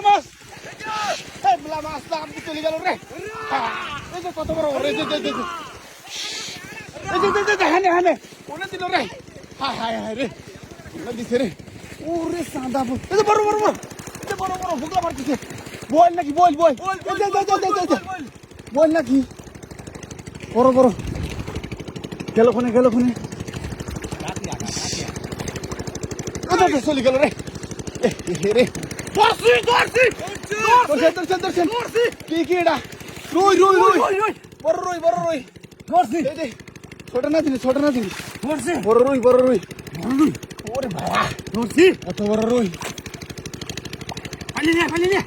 মাছ এই মেলা মাছ না আপনি চলে গেল রে এই যে কত বড় রে হানে হানে ওনে দিল রে হায় হায় হায় রে ওনে দিছে রে ওরে সাদা বল এই যে বড় বড় বড় এই যে বড় বড় ভুগলা মারতেছে বল নাকি বল বল বল নাকি বড় বড় গেল কোনে চলে গেল রে রে দর্শন কি এটা রুই বড় রুই ছোট না জিনিস বড় রুই ওরে ভাড়া এত বড় রুই পালি নে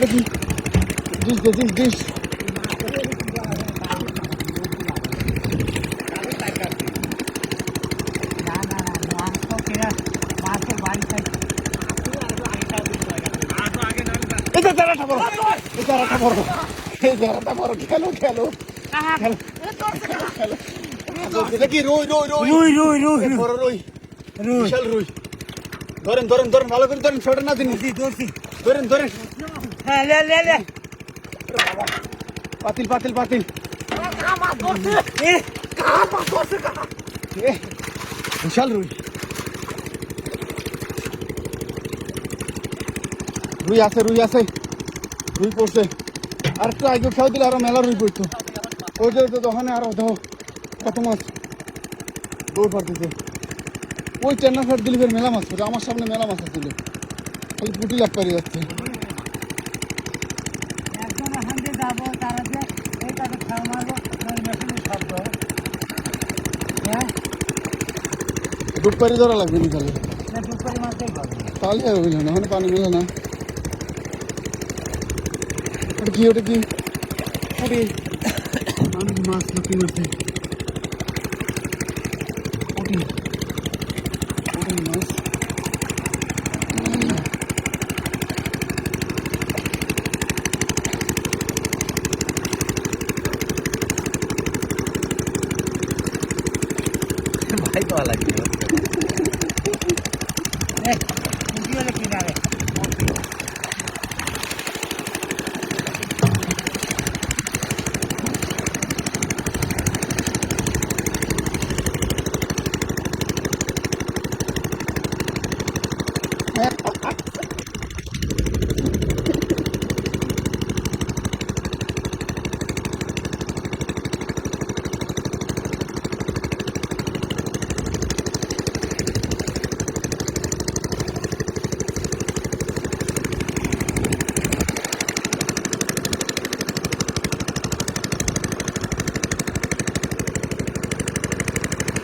কি ডিশ এই জায়গাটা বড় খেলো কি রুই বড় রুই বিশাল রুই ধরেন ভালো করে ধরেন ছোট না জিনিস ধরেন পাতিল বিশাল রুই আছে রুই পড়ছে আর একটু আগে খাওয়া দিলে আরো মেলা রুই পড়তো ওই যে দোকানে আরো দেখো কত মাছ দৌড় পারতেছে ওই চেন্না ফের দিলে মেলা মাছ পড়ছে আমার সামনে মেলা মাছ আসছিল খালি পুটি লাভ পারিয়ে যাচ্ছে ডুবপারি ধরা লাগবে নি তাহলে হইল না ওখানে পানি মেলে না ওটা কি অনেক মাছ নাকি মাছে